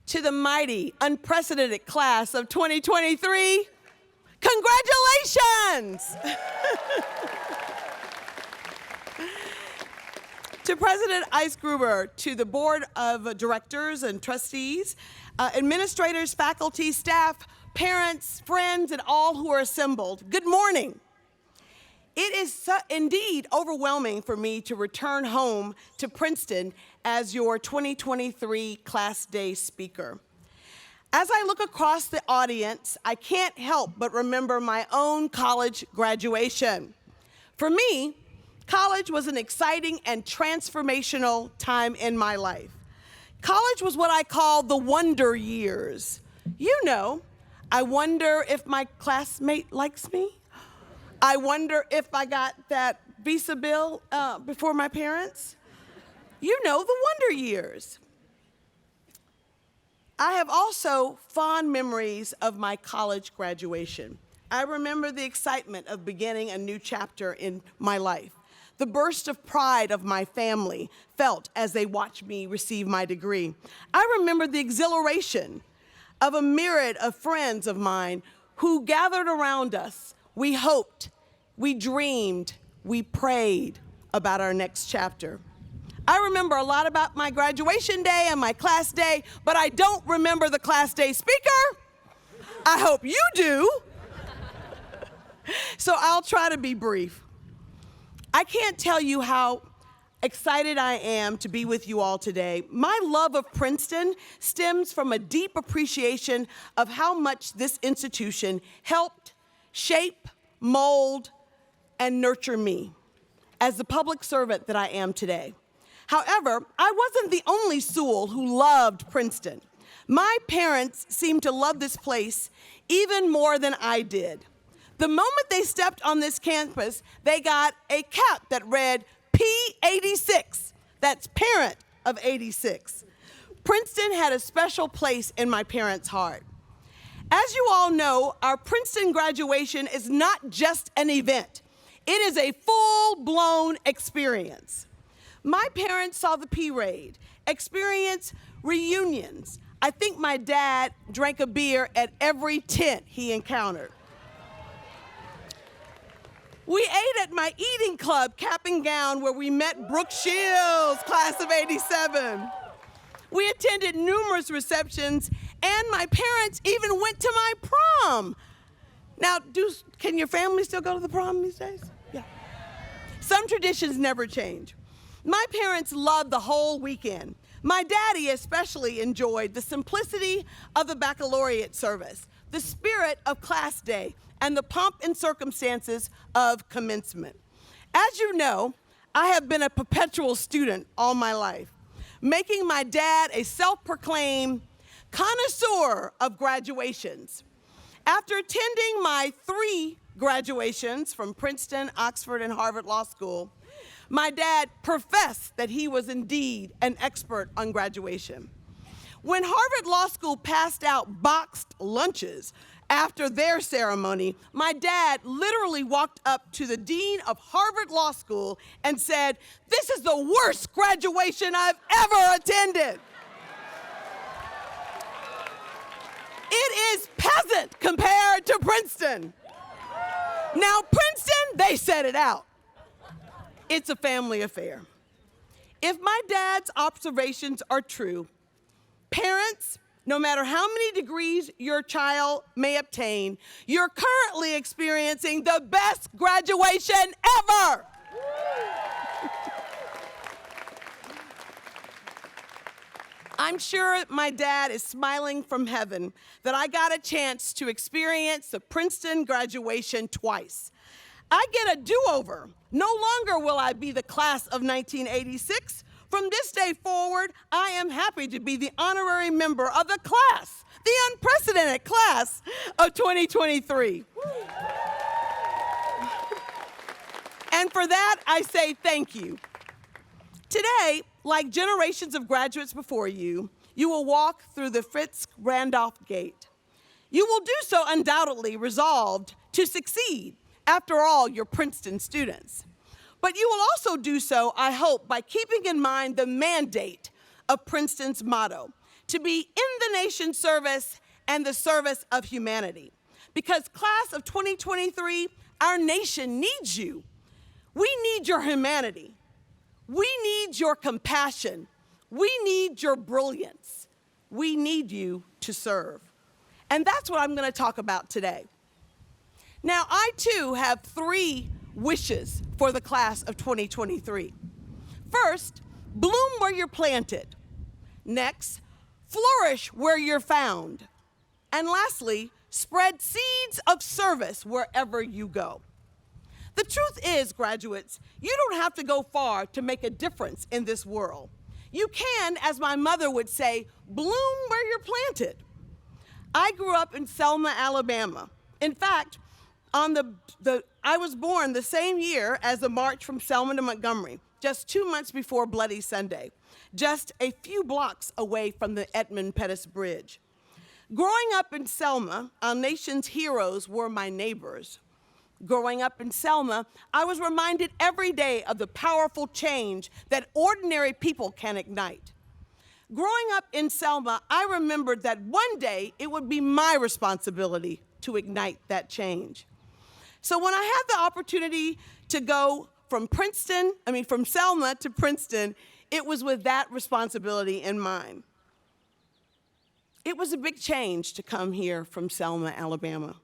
to the mighty, unprecedented class of 2023, congratulations! To President Eisgruber, to the Board of Directors and Trustees, administrators, faculty, staff, parents, friends, and all who are assembled, good morning. It is indeed overwhelming for me to return home to Princeton as your 2023 Class Day speaker. As I look across the audience, I can't help but remember my own college graduation. For me, college was an exciting and transformational time in my life. College was what I call the wonder years. You know, I wonder if my classmate likes me. I wonder if I got that visa bill before my parents. You know, the wonder years. I have also fond memories of my college graduation. I remember the excitement of beginning a new chapter in my life, the burst of pride of my family felt as they watched me receive my degree. I remember the exhilaration of a myriad of friends of mine who gathered around us. We hoped, we dreamed, we prayed about our next chapter. I remember a lot about my graduation day and my class day, but I don't remember the class day speaker. I hope you do. So I'll try to be brief. I can't tell you how excited I am to be with you all today. My love of Princeton stems from a deep appreciation of how much this institution helped shape, mold, and nurture me as the public servant that I am today. However, I wasn't the only Sewell who loved Princeton. My parents seemed to love this place even more than I did. The moment they stepped on this campus, they got a cap that read P86. That's parent of 86. Princeton had a special place in my parents' heart. As you all know, our Princeton graduation is not just an event. It is a full-blown experience. My parents saw the P-Raid, experienced reunions. I think my dad drank a beer at every tent he encountered. We ate at my eating club, Cap and Gown, where we met Brooke Shields, class of 87. We attended numerous receptions, and my parents even went to my prom. Now, can your family still go to the prom these days? Yeah. Some traditions never change. My parents loved the whole weekend. My daddy especially enjoyed the simplicity of the baccalaureate service, the spirit of class day, and the pomp and circumstances of commencement. As you know, I have been a perpetual student all my life, making my dad a self-proclaimed connoisseur of graduations. After attending my 3 graduations from Princeton, Oxford, and Harvard Law School, my dad professed that he was indeed an expert on graduation. When Harvard Law School passed out boxed lunches after their ceremony, my dad literally walked up to the dean of Harvard Law School and said, "This is the worst graduation I've ever attended." It is peasant compared to Princeton. Now, Princeton, they said it out. It's a family affair. If my dad's observations are true, parents, no matter how many degrees your child may obtain, you're currently experiencing the best graduation ever. I'm sure my dad is smiling from heaven that I got a chance to experience the Princeton graduation twice. I get a do-over. No longer will I be the class of 1986. From this day forward, I am happy to be the honorary member of the class, the unprecedented class of 2023. And for that, I say thank you. Today, like generations of graduates before you, you will walk through the Fitz-Randolph Gate. You will do so undoubtedly resolved to succeed. After all, you're Princeton students. But you will also do so, I hope, by keeping in mind the mandate of Princeton's motto, to be in the nation's service and the service of humanity. Because class of 2023, our nation needs you. We need your humanity. We need your compassion. We need your brilliance. We need you to serve. And that's what I'm going to talk about today. Now, I too have 3 wishes for the class of 2023. First, bloom where you're planted. Next, flourish where you're found. And lastly, spread seeds of service wherever you go. The truth is, graduates, you don't have to go far to make a difference in this world. You can, as my mother would say, bloom where you're planted. I grew up in Selma, Alabama. In fact, I was born the same year as the march from Selma to Montgomery, just 2 months before Bloody Sunday, just a few blocks away from the Edmund Pettus Bridge. Growing up in Selma, our nation's heroes were my neighbors. Growing up in Selma, I was reminded every day of the powerful change that ordinary people can ignite. Growing up in Selma, I remembered that one day it would be my responsibility to ignite that change. So when I had the opportunity to go from Selma to Princeton, it was with that responsibility in mind. It was a big change to come here from Selma, Alabama.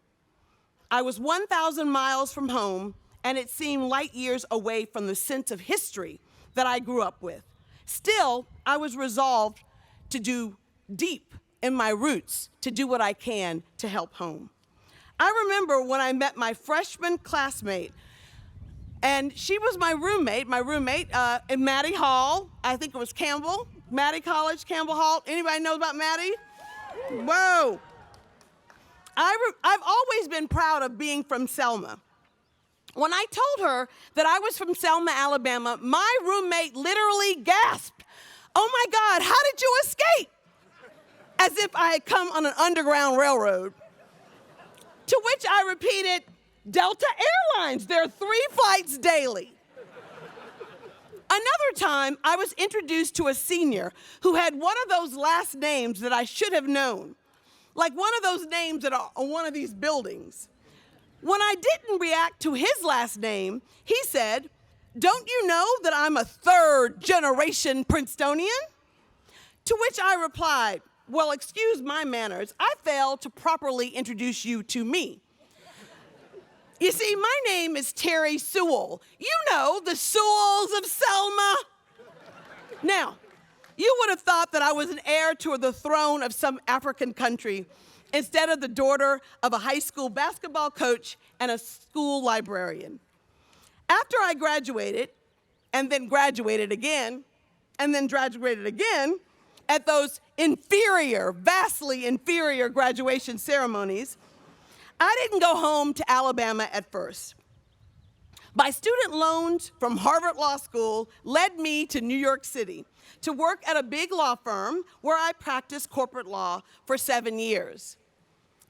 I was 1,000 miles from home, and it seemed light years away from the sense of history that I grew up with. Still, I was resolved to do deep in my roots, to do what I can to help home. I remember when I met my freshman classmate, and she was my roommate in Maddie Hall. I think it was Campbell, Maddie College, Campbell Hall. Anybody know about Maddie? Whoa. I've always been proud of being from Selma. When I told her that I was from Selma, Alabama, my roommate literally gasped, "Oh my God, how did you escape?" As if I had come on an underground railroad. To which I repeated, "Delta Airlines, there are 3 flights daily." Another time, I was introduced to a senior who had one of those last names that I should have known, like one of those names that are on one of these buildings. When I didn't react to his last name, he said, "Don't you know that I'm a 3rd-generation Princetonian?" To which I replied, "Well, excuse my manners, I failed to properly introduce you to me. You see, my name is Terri Sewell. You know, the Sewells of Selma." Now, you would have thought that I was an heir to the throne of some African country instead of the daughter of a high school basketball coach and a school librarian. After I graduated, and then graduated again, and then graduated again, at those inferior, vastly inferior graduation ceremonies, I didn't go home to Alabama at first. My student loans from Harvard Law School led me to New York City to work at a big law firm where I practiced corporate law for 7 years.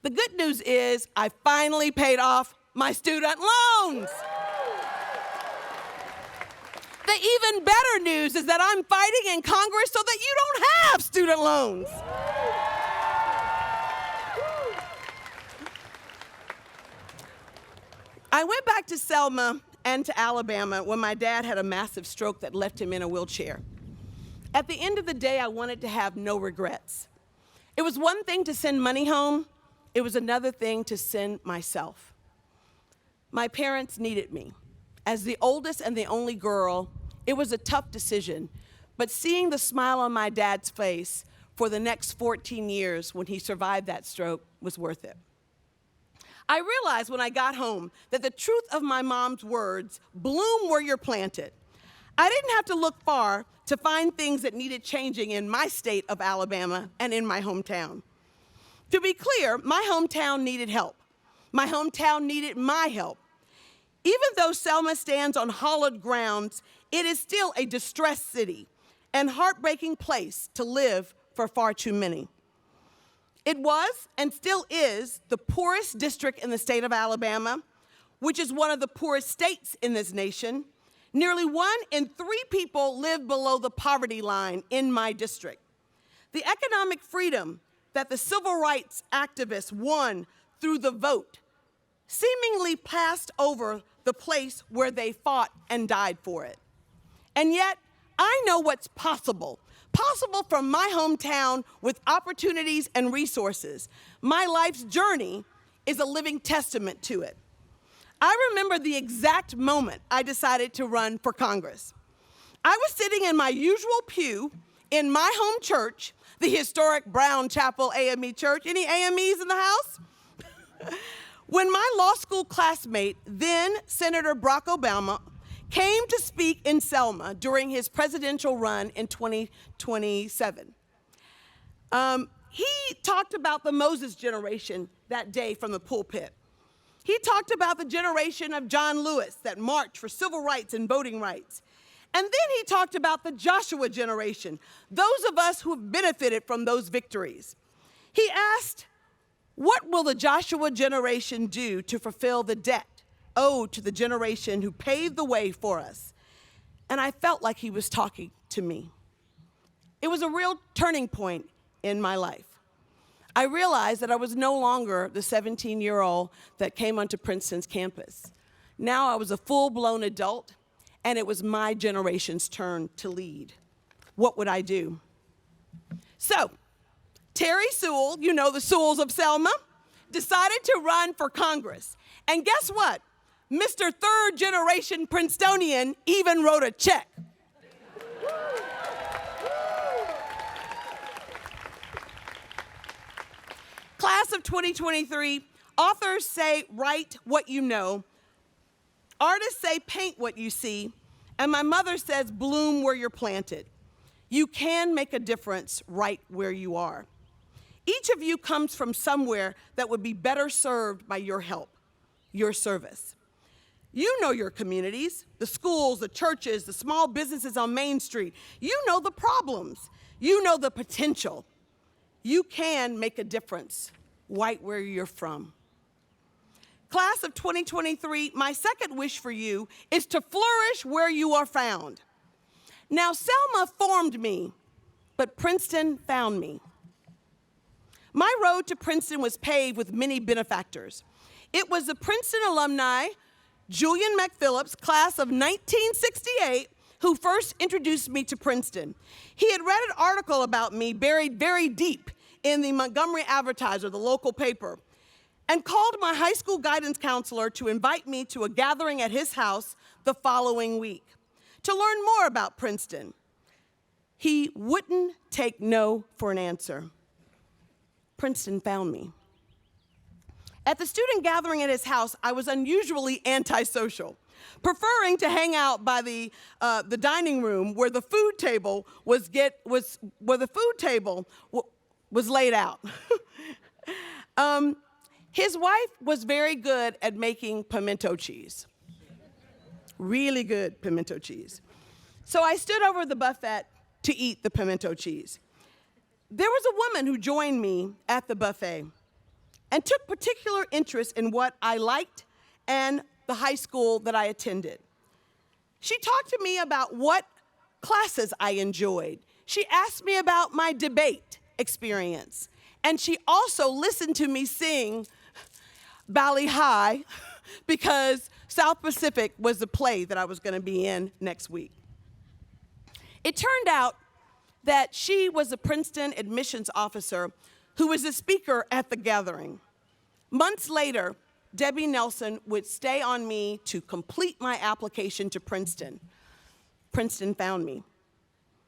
The good news is I finally paid off my student loans. The even better news is that I'm fighting in Congress so that you don't have student loans. I went back to Selma and to Alabama when my dad had a massive stroke that left him in a wheelchair. At the end of the day, I wanted to have no regrets. It was one thing to send money home. It was another thing to send myself. My parents needed me. As the oldest and the only girl, it was a tough decision, but seeing the smile on my dad's face for the next 14 years when he survived that stroke was worth it. I realized when I got home that the truth of my mom's words, "Bloom where you're planted." I didn't have to look far to find things that needed changing in my state of Alabama and in my hometown. To be clear, my hometown needed help. My hometown needed my help. Even though Selma stands on hallowed grounds, it is still a distressed city and heartbreaking place to live for far too many. It was and still is the poorest district in the state of Alabama, which is one of the poorest states in this nation. Nearly 1 in 3 people live below the poverty line in my district. The economic freedom that the civil rights activists won through the vote seemingly passed over the place where they fought and died for it. And yet, I know what's possible from my hometown with opportunities and resources. My life's journey is a living testament to it. I remember the exact moment I decided to run for Congress. I was sitting in my usual pew in my home church, the historic Brown Chapel AME Church. Any AMEs in the house? When my law school classmate, then Senator Barack Obama, came to speak in Selma during his presidential run in 2027. He talked about the Moses generation that day from the pulpit. He talked about the generation of John Lewis that marched for civil rights and voting rights. And then he talked about the Joshua generation, those of us who have benefited from those victories. He asked, what will the Joshua generation do to fulfill the debt owed to the generation who paved the way for us? And I felt like he was talking to me. It was a real turning point in my life. I realized that I was no longer the 17-year-old that came onto Princeton's campus. Now I was a full-blown adult, and it was my generation's turn to lead. What would I do? So, Terri Sewell, you know the Sewells of Selma, decided to run for Congress. And guess what? Mr. Third-generation Princetonian even wrote a check. Class of 2023, authors say, write what you know. Artists say, paint what you see. And my mother says, bloom where you're planted. You can make a difference right where you are. Each of you comes from somewhere that would be better served by your help, your service. You know your communities, the schools, the churches, the small businesses on Main Street. You know the problems. You know the potential. You can make a difference right where you're from. Class of 2023, my second wish for you is to flourish where you are found. Now, Selma formed me, but Princeton found me. My road to Princeton was paved with many benefactors. It was the Princeton alumni, Julian McPhillips, class of 1968, who first introduced me to Princeton. He had read an article about me buried very deep in the Montgomery Advertiser, the local paper, and called my high school guidance counselor to invite me to a gathering at his house the following week to learn more about Princeton. He wouldn't take no for an answer. Princeton found me. At the student gathering at his house, I was unusually antisocial, preferring to hang out by the dining room where the food table was laid out. His wife was very good at making pimento cheese. Really good pimento cheese. So I stood over the buffet to eat the pimento cheese. There was a woman who joined me at the buffet and took particular interest in what I liked and the high school that I attended. She talked to me about what classes I enjoyed. She asked me about my debate experience. And she also listened to me sing Valley High because South Pacific was the play that I was going to be in next week. It turned out that she was a Princeton admissions officer who was a speaker at the gathering. Months later, Debbie Nelson would stay on me to complete my application to Princeton. Princeton found me.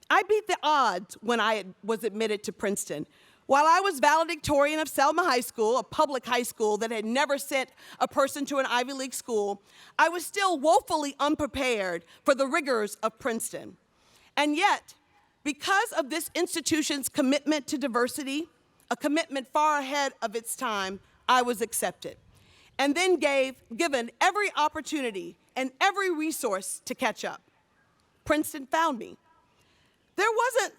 I beat the odds when I was admitted to Princeton. While I was valedictorian of Selma High School, a public high school that had never sent a person to an Ivy League school, I was still woefully unprepared for the rigors of Princeton. And yet, because of this institution's commitment to diversity, a commitment far ahead of its time, I was accepted, and then given every opportunity and every resource to catch up. Princeton found me. There wasn't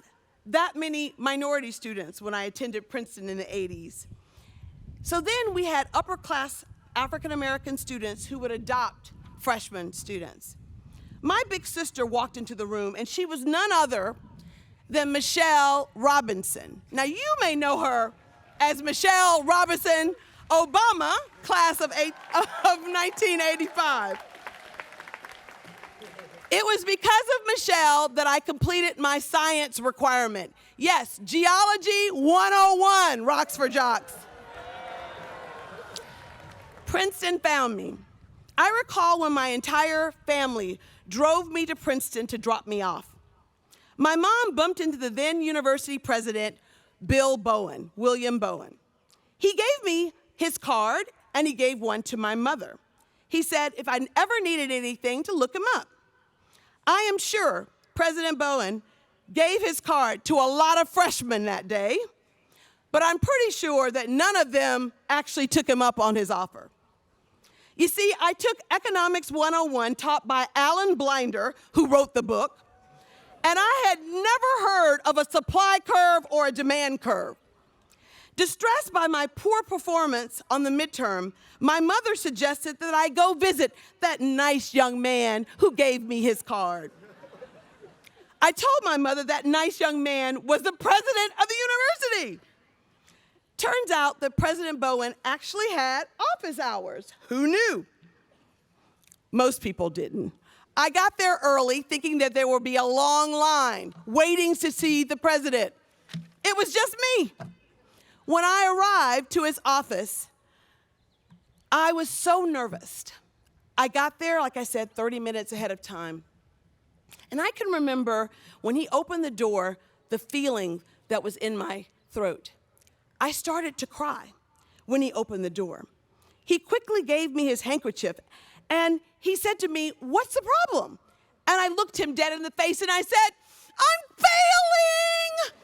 that many minority students when I attended Princeton in the 80s. So then we had upper-class African-American students who would adopt freshman students. My big sister walked into the room, and she was none other than Michelle Robinson. Now, you may know her as Michelle Robinson Obama, class of 1985. It was because of Michelle that I completed my science requirement. Yes, Geology 101, rocks for jocks. Princeton found me. I recall when my entire family drove me to Princeton to drop me off. My mom bumped into the then university president, William Bowen. He gave me his card, and he gave one to my mother. He said if I ever needed anything, to look him up. I am sure President Bowen gave his card to a lot of freshmen that day, but I'm pretty sure that none of them actually took him up on his offer. You see, I took Economics 101 taught by Alan Blinder, who wrote the book, and I had never heard of a supply curve or a demand curve. Distressed by my poor performance on the midterm, my mother suggested that I go visit that nice young man who gave me his card. I told my mother that nice young man was the president of the university. Turns out that President Bowen actually had office hours. Who knew? Most people didn't. I got there early thinking that there would be a long line waiting to see the president. It was just me. When I arrived to his office, I was so nervous. I got there, like I said, 30 minutes ahead of time. And I can remember when he opened the door, the feeling that was in my throat. I started to cry when he opened the door. He quickly gave me his handkerchief, and he said to me, "What's the problem?" And I looked him dead in the face, and I said, "I'm failing!"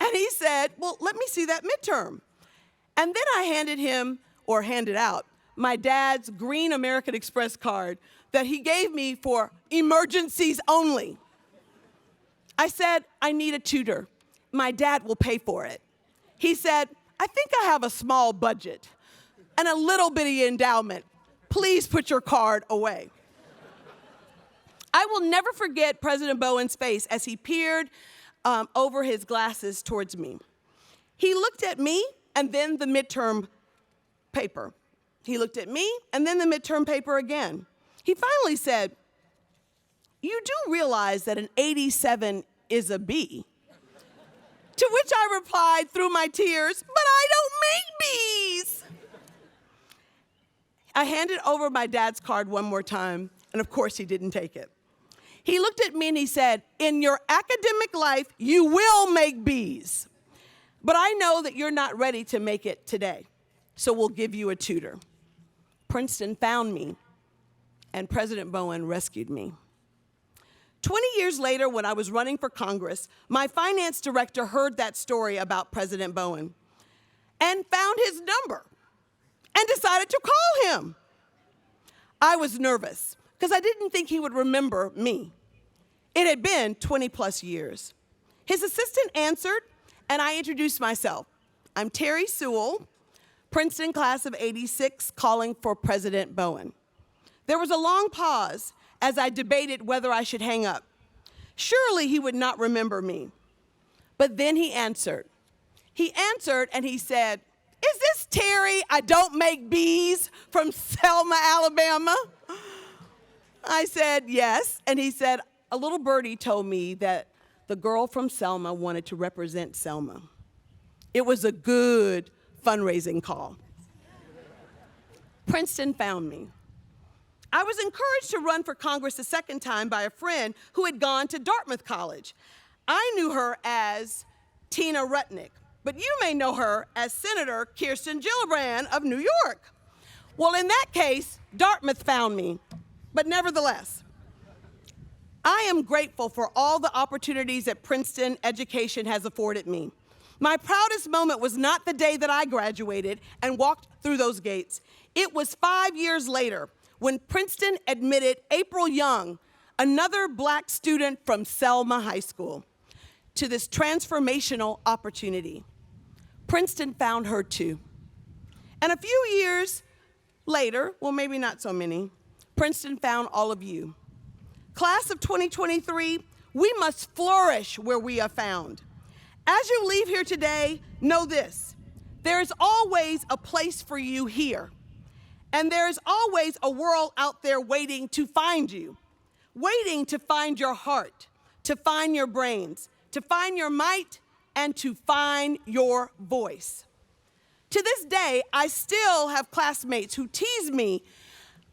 And he said, "Well, let me see that midterm." And then I handed out, my dad's green American Express card that he gave me for emergencies only. I said, "I need a tutor. My dad will pay for it." He said, "I think I have a small budget and a little bitty endowment. Please put your card away." I will never forget President Bowen's face as he peered over his glasses towards me. He looked at me and then the midterm paper. He looked at me and then the midterm paper again. He finally said, "You do realize that an 87 is a B?" To which I replied through my tears, "But I don't make B's." I handed over my dad's card one more time, and of course he didn't take it. He looked at me and he said, "In your academic life, you will make B's. But I know that you're not ready to make it today, so we'll give you a tutor." Princeton found me, and President Bowen rescued me. 20 years later, when I was running for Congress, my finance director heard that story about President Bowen and found his number and decided to call him. I was nervous because I didn't think he would remember me. It had been 20 plus years. His assistant answered, and I introduced myself. "I'm Terri Sewell, Princeton class of '86, calling for President Bowen." There was a long pause as I debated whether I should hang up. Surely he would not remember me. But then he answered. He answered and he said, "Is this Terri, I don't make B's, from Selma, Alabama?" I said, "Yes." And he said, "A little birdie told me that the girl from Selma wanted to represent Selma." It was a good fundraising call. Princeton found me. I was encouraged to run for Congress a second time by a friend who had gone to Dartmouth College. I knew her as Tina Rutnick, but you may know her as Senator Kirsten Gillibrand of New York. Well, in that case, Dartmouth found me, but nevertheless, I am grateful for all the opportunities that Princeton education has afforded me. My proudest moment was not the day that I graduated and walked through those gates. It was 5 years later when Princeton admitted April Young, another black student from Selma High School, to this transformational opportunity. Princeton found her too. And a few years later, well, maybe not so many, Princeton found all of you. Class of 2023, We must flourish where we are found. As you leave here today, know this: there is always a place for you here. And there is always a world out there waiting to find you, waiting to find your heart, to find your brains, to find your might, and to find your voice. To this day, I still have classmates who tease me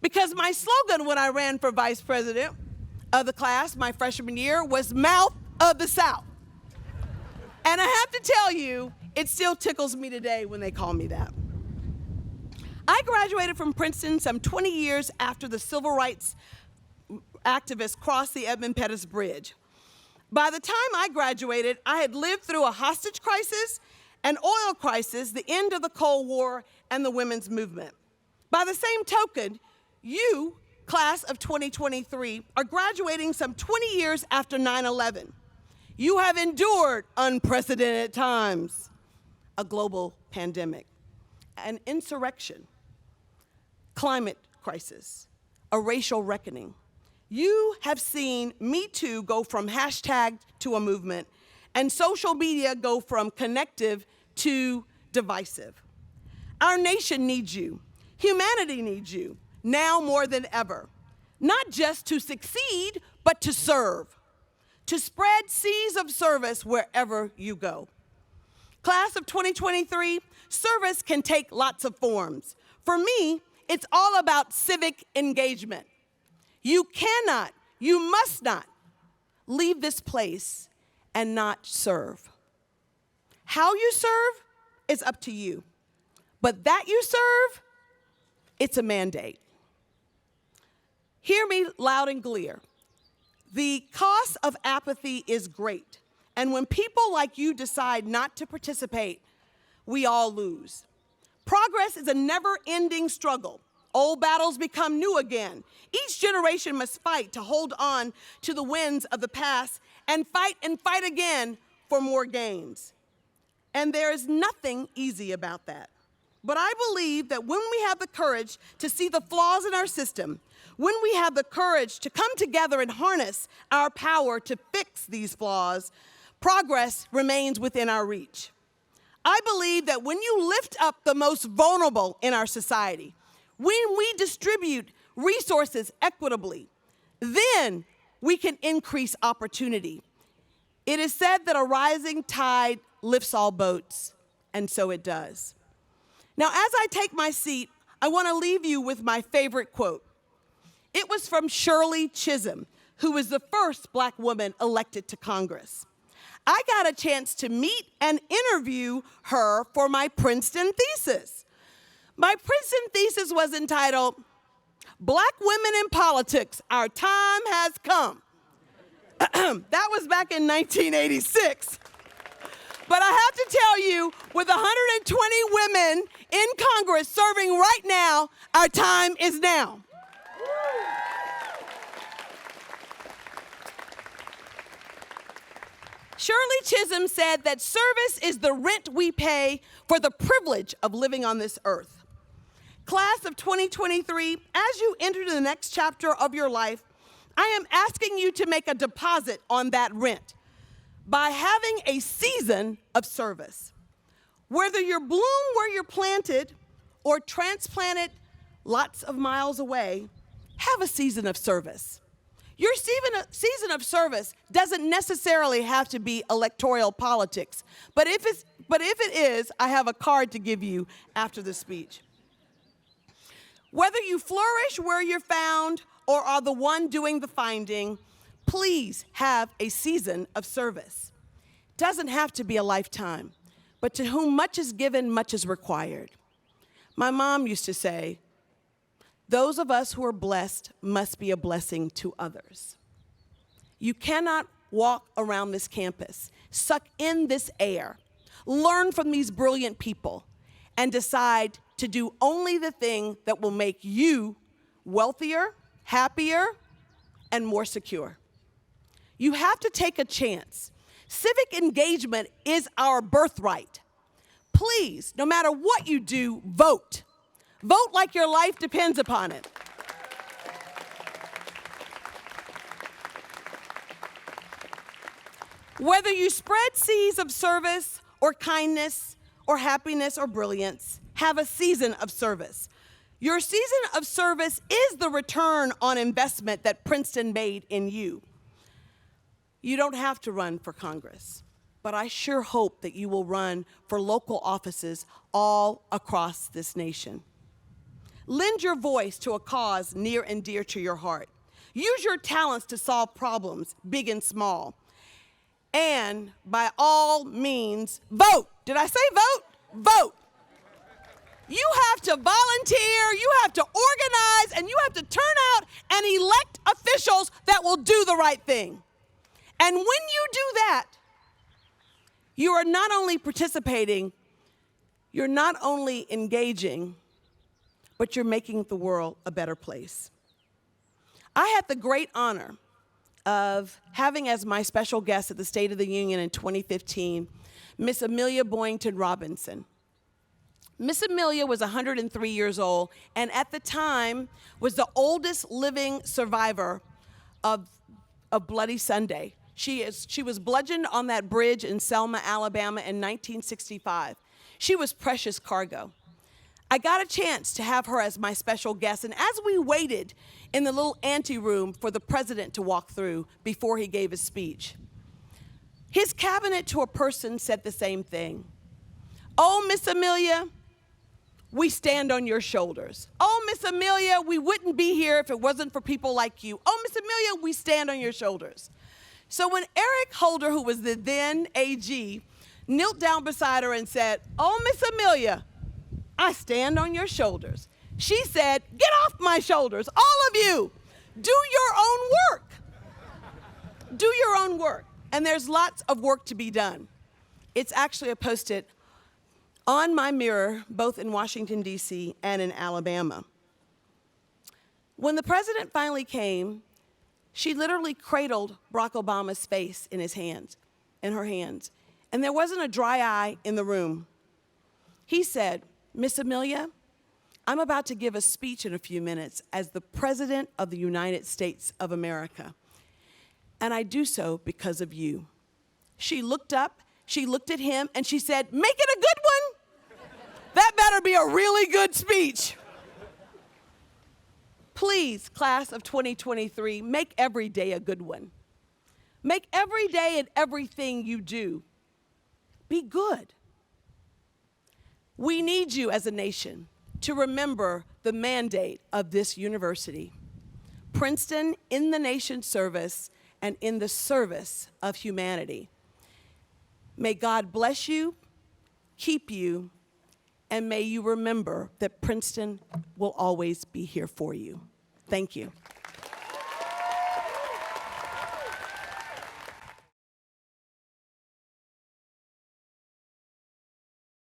because my slogan when I ran for vice president of the class my freshman year was Mouth of the South. And I have to tell you, it still tickles me today when they call me that. I graduated from Princeton some 20 years after the civil rights activists crossed the Edmund Pettus Bridge. By the time I graduated, I had lived through a hostage crisis, an oil crisis, the end of the Cold War, and the women's movement. By the same token, you, class of 2023, are graduating some 20 years after 9/11. You have endured unprecedented times, a global pandemic, an insurrection, climate crisis, a racial reckoning. You have seen Me Too go from hashtag to a movement, and social media go from connective to divisive. Our nation needs you. Humanity needs you, now more than ever. Not just to succeed, but to serve. To spread seeds of service wherever you go. Class of 2023, service can take lots of forms. For me, it's all about civic engagement. You cannot, you must not leave this place and not serve. How you serve is up to you. But that you serve, it's a mandate. Hear me loud and clear. The cost of apathy is great. And when people like you decide not to participate, we all lose. Progress is a never-ending struggle. Old battles become new again. Each generation must fight to hold on to the wins of the past and fight again for more gains. And there is nothing easy about that. But I believe that when we have the courage to see the flaws in our system, when we have the courage to come together and harness our power to fix these flaws, progress remains within our reach. I believe that when you lift up the most vulnerable in our society, when we distribute resources equitably, then we can increase opportunity. It is said that a rising tide lifts all boats, and so it does. Now, as I take my seat, I want to leave you with my favorite quote. It was from Shirley Chisholm, who was the first Black woman elected to Congress. I got a chance to meet and interview her for my Princeton thesis. My Princeton thesis was entitled, Black Women in Politics, Our Time Has Come. That was back in 1986. But I have to tell you, with 120 women in Congress serving right now, our time is now. Shirley Chisholm said that service is the rent we pay for the privilege of living on this earth. Class of 2023, as you enter the next chapter of your life, I am asking you to make a deposit on that rent by having a season of service. Whether you're bloom where you're planted or transplanted lots of miles away, have a season of service. Your season of service doesn't necessarily have to be electoral politics, but if it is, I have a card to give you after the speech. Whether you flourish where you're found or are the one doing the finding, please have a season of service. Doesn't have to be a lifetime, but to whom much is given, much is required. My mom used to say, those of us who are blessed must be a blessing to others. You cannot walk around this campus, suck in this air, learn from these brilliant people, and decide to do only the thing that will make you wealthier, happier, and more secure. You have to take a chance. Civic engagement is our birthright. Please, no matter what you do, vote. Vote like your life depends upon it. Whether you spread seeds of service or kindness or happiness or brilliance, have a season of service. Your season of service is the return on investment that Princeton made in you. You don't have to run for Congress, but I sure hope that you will run for local offices all across this nation. Lend your voice to a cause near and dear to your heart. Use your talents to solve problems, big and small. And by all means, vote. Did I say vote? Vote. You have to volunteer, you have to organize, and you have to turn out and elect officials that will do the right thing. And when you do that, you are not only participating, you're not only engaging, but you're making the world a better place. I had the great honor of having as my special guest at the State of the Union in 2015, Miss Amelia Boynton Robinson. Miss Amelia was 103 years old, and at the time was the oldest living survivor of Bloody Sunday. She was bludgeoned on that bridge in Selma, Alabama in 1965. She was precious cargo. I got a chance to have her as my special guest, and as we waited in the little anteroom for the president to walk through before he gave his speech, his cabinet to a person said the same thing. "Oh, Miss Amelia, we stand on your shoulders. Oh, Miss Amelia, we wouldn't be here if it wasn't for people like you. Oh, Miss Amelia, we stand on your shoulders." So when Eric Holder, who was the then AG, knelt down beside her and said, "Oh, Miss Amelia, I stand on your shoulders," she said, "Get off my shoulders, all of you. Do your own work. Do your own work." And there's lots of work to be done. It's actually posted on my mirror, both in Washington, D.C. and in Alabama. When the president finally came, she literally cradled Barack Obama's face in her hands. And there wasn't a dry eye in the room. He said, "Miss Amelia, I'm about to give a speech in a few minutes as the President of the United States of America. And I do so because of you." She looked up, she looked at him, and she said, "Make it a good one. That better be a really good speech." Please, class of 2023, make every day a good one. Make every day and everything you do be good. We need you as a nation to remember the mandate of this university. Princeton in the nation's service and in the service of humanity. May God bless you, keep you, and may you remember that Princeton will always be here for you. Thank you.